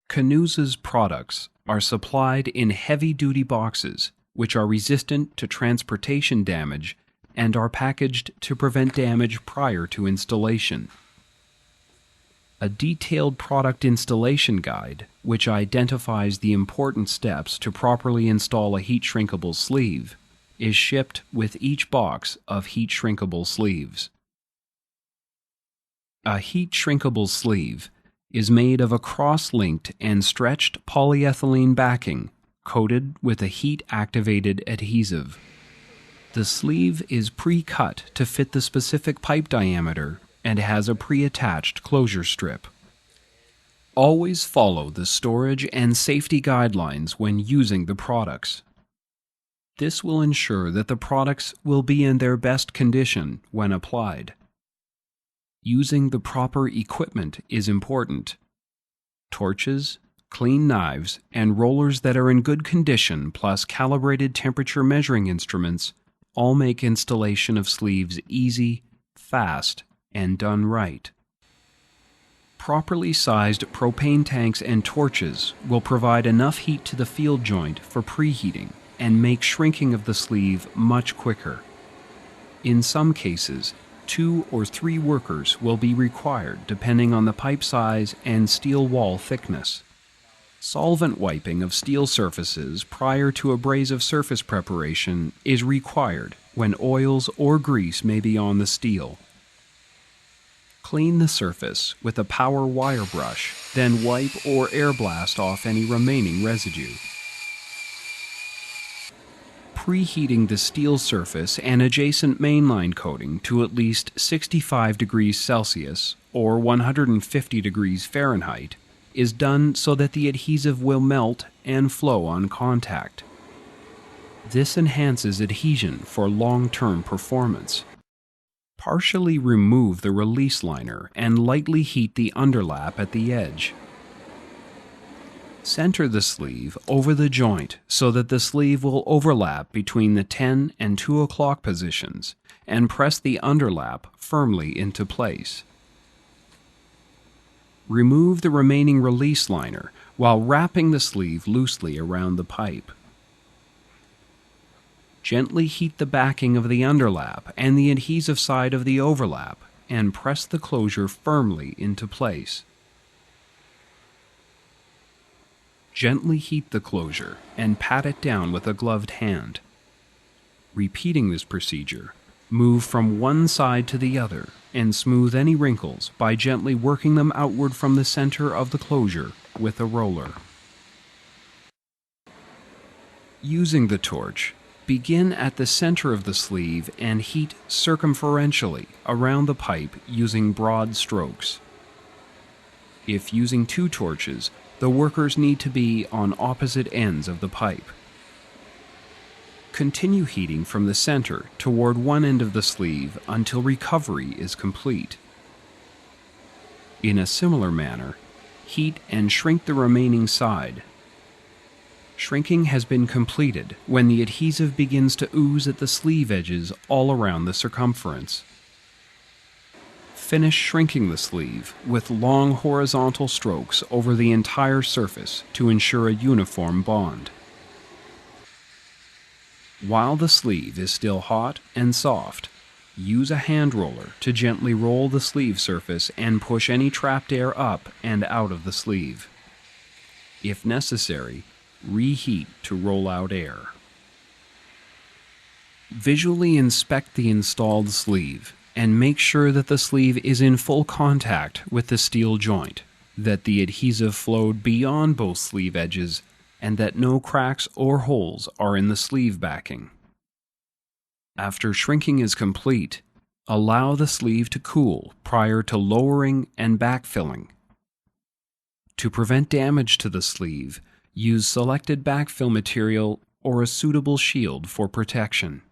Canusa's products are supplied in heavy-duty boxes, which are resistant to transportation damage and are packaged to prevent damage prior to installation. A detailed product installation guide, which identifies the important steps to properly install a heat-shrinkable sleeve, is shipped with each box of heat-shrinkable sleeves. A heat-shrinkable sleeve is made of a cross-linked and stretched polyethylene backing coated with a heat-activated adhesive. The sleeve is pre-cut to fit the specific pipe diameter and has a pre-attached closure strip. Always follow the storage and safety guidelines when using the products. This will ensure that the products will be in their best condition when applied. Using the proper equipment is important. Torches, clean knives, and rollers that are in good condition, plus calibrated temperature measuring instruments, all make installation of sleeves easy, fast, and done right. Properly sized propane tanks and torches will provide enough heat to the field joint for preheating and make shrinking of the sleeve much quicker. In some cases, 2 or 3 workers will be required depending on the pipe size and steel wall thickness. Solvent wiping of steel surfaces prior to abrasive surface preparation is required when oils or grease may be on the steel. Clean the surface with a power wire brush, then wipe or air blast off any remaining residue. Preheating the steel surface and adjacent mainline coating to at least 65 degrees Celsius or 150 degrees Fahrenheit is done so that the adhesive will melt and flow on contact. This enhances adhesion for long-term performance. Partially remove the release liner and lightly heat the underlap at the edge. Center the sleeve over the joint so that the sleeve will overlap between the 10 and 2 o'clock positions, and press the underlap firmly into place. Remove the remaining release liner while wrapping the sleeve loosely around the pipe. Gently heat the backing of the underlap and the adhesive side of the overlap, and press the closure firmly into place. Gently heat the closure and pat it down with a gloved hand. Repeating this procedure, move from one side to the other and smooth any wrinkles by gently working them outward from the center of the closure with a roller. Using the torch, begin at the center of the sleeve and heat circumferentially around the pipe using broad strokes. If using 2 torches, the workers need to be on opposite ends of the pipe. Continue heating from the center toward one end of the sleeve until recovery is complete. In a similar manner, heat and shrink the remaining side. Shrinking has been completed when the adhesive begins to ooze at the sleeve edges all around the circumference. Finish shrinking the sleeve with long horizontal strokes over the entire surface to ensure a uniform bond. While the sleeve is still hot and soft, use a hand roller to gently roll the sleeve surface and push any trapped air up and out of the sleeve. If necessary, reheat to roll out air. Visually inspect the installed sleeve and make sure that the sleeve is in full contact with the steel joint, that the adhesive flowed beyond both sleeve edges, and that no cracks or holes are in the sleeve backing. After shrinking is complete, allow the sleeve to cool prior to lowering and backfilling. To prevent damage to the sleeve, use selected backfill material or a suitable shield for protection.